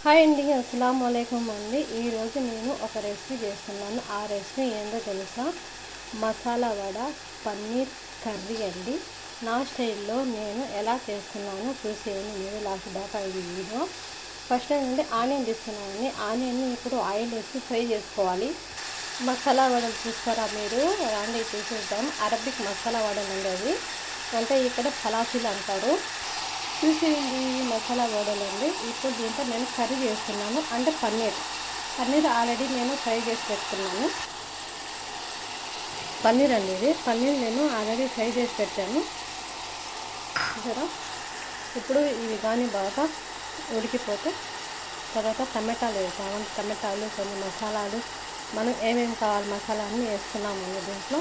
Hi అండి, అస్సలం వాలేకుమ్ అండి. ఈరోజు నేను ఒక రెసిపీ చేస్తున్నాను. ఆ రెసిపీ ఏందో తెలుసా? మసాలా వడ పన్నీర్ కర్రీ అండి. నా స్టైల్లో నేను ఎలా చేస్తున్నానో చూసేయండి మీరు లాస్ట్ దాకా ఇది వీడియో. ఫస్ట్ ఏంటంటే ఆనియన్ తీసుకున్నానండి. ఆనియన్ని ఇప్పుడు ఆయిల్ వేసి ఫ్రై చేసుకోవాలి. మసాలా వడలు చూస్తారా మీరు? రండి చూసేద్దాం. అరబిక్ మసాలా వడలు అండి అవి, అంటే ఇక్కడ ఫలాఫీలు అంటారు. చూసేయండి మసాలా వడలు అండి. ఇప్పుడు దీంట్లో నేను కర్రీ చేస్తున్నాను, అంటే పన్నీర్ ఆల్రెడీ నేను ఫ్రై చేసి పెట్టుకున్నాను. పన్నీర్ అండి ఇది. పన్నీర్ నేను ఆల్రెడీ ఫ్రై చేసి పెట్టాను చూసారా. ఇప్పుడు ఇవి కానీ బాగా ఉడికిపోతే తర్వాత టమాటాలు వేసాము. టమాటాలు, కొన్ని మసాలాలు, మనం ఏమేమి కావాలి మసాలా అన్నీ వేసుకున్నాము దీంట్లో.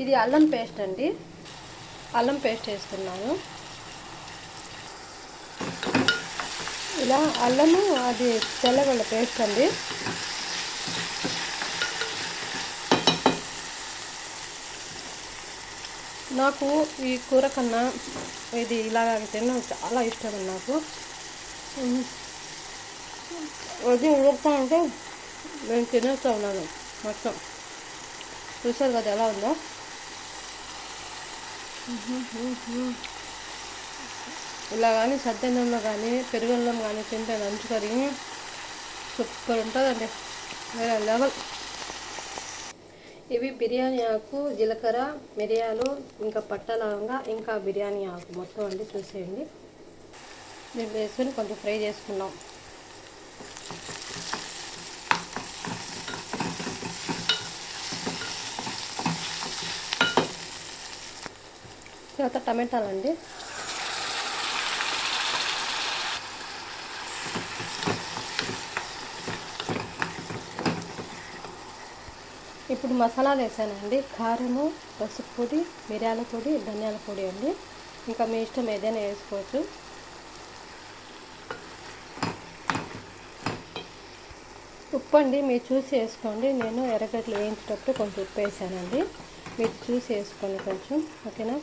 ఇది అల్లం పేస్ట్ అండి, అల్లం పేస్ట్ వేస్తున్నాను. ఇలా అల్లము అది తెల్లగొల్ల పేస్ట్ అండి. నాకు ఈ కూర కన్నా ఇది ఇలాగ తినడం చాలా ఇష్టం నాకు. అది ఉడుకుతా అంటే నేను తినేస్తూ ఉన్నాను మొత్తం. చూసారు కదా ఎలా ఉందో. ఇలా కానీ సద్దన్నంలో కానీ పెరుగన్నం కానీ తింటే నంచుకొని సూపర్ ఉంటుందండి, వేరే లెవెల్. ఇవి బిర్యానీ ఆకు, జీలకర్ర, మిరియాలు, ఇంకా పట్ట లవంగా, ఇంకా బిర్యానీ ఆకు మొత్తం అండి. చూసేయండి. దీన్ని వేసుకొని కొంచెం ఫ్రై చేసుకున్నాం. తర్వాత టమాటాలండి. ఇప్పుడు మసాలాలు వేసానండి. కారము, పసుపు పొడి, మిరియాల పొడి, ధనియాల పొడి అండి. ఇంకా మీ ఇష్టం ఏదైనా వేసుకోవచ్చు. ఉప్పు అండి మీరు చూసి వేసుకోండి. నేను ఎర్రగడ్డలు వేయించేటప్పుడు కొంచెం ఉప్పు వేసానండి, మీరు చూసి వేసుకోండి కొంచెం, ఓకేనా.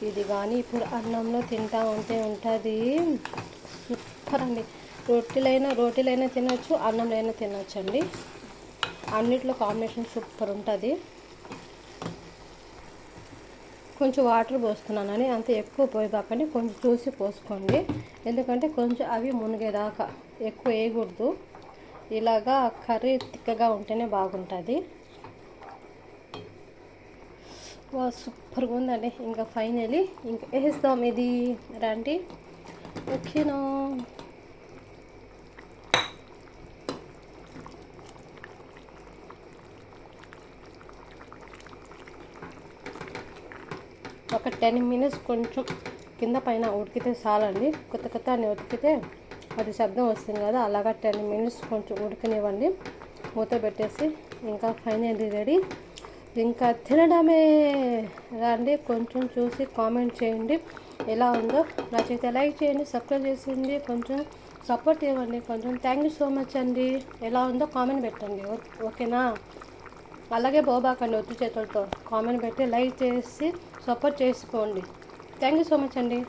ఇది కానీ ఇప్పుడు అన్నంలో తింటా ఉంటే ఉంటుంది సూపర్ అండి. రోటీలైనా తినొచ్చు, అన్నంలో అయినా తినొచ్చు అండి. అన్నిట్లో కాంబినేషన్ సూపర్ ఉంటుంది. కొంచెం వాటర్ పోస్తున్నానని అంత ఎక్కువ పోయబాకండి, కొంచెం చూసి పోసుకోండి. ఎందుకంటే కొంచెం అవి మునిగేదాకా ఎక్కువ వేయకూడదు. ఇలాగా కర్రీ తిక్కగా ఉంటేనే బాగుంటుంది. సూపర్గా ఉందండి. ఇంకా ఫైనలీ ఇంకా వేస్తాం ఇది రండి, ఓకేనా. ఒక 10 మినిట్స్ కొంచెం కింద పైన ఉడికితే చాలండి. కొత్త అని ఉడికితే అది శబ్దం వస్తుంది కదా, అలాగా 10 మినిట్స్ కొంచెం ఉడకనివ్వండి. మూత పెట్టేసి ఇంకా ఫైనల్ రెడీ, ఇంకా తినడమే. రండి, కొంచెం చూసి కామెంట్ చేయండి ఎలా ఉందో. నచ్చితే లైక్ చేయండి, సబ్స్క్రైబ్ చేసింది, కొంచెం సపోర్ట్ ఇవ్వండి కొంచెం. థ్యాంక్ యూ సో మచ్ అండి. ఎలా ఉందో కామెంట్ పెట్టండి, ఓకేనా. అలాగే పోబాకండి ఒత్తి చేతులతో, కామెంట్ పెట్టి లైక్ చేసి సపోర్ట్ చేసుకోండి. థ్యాంక్ యూ సో మచ్ అండి.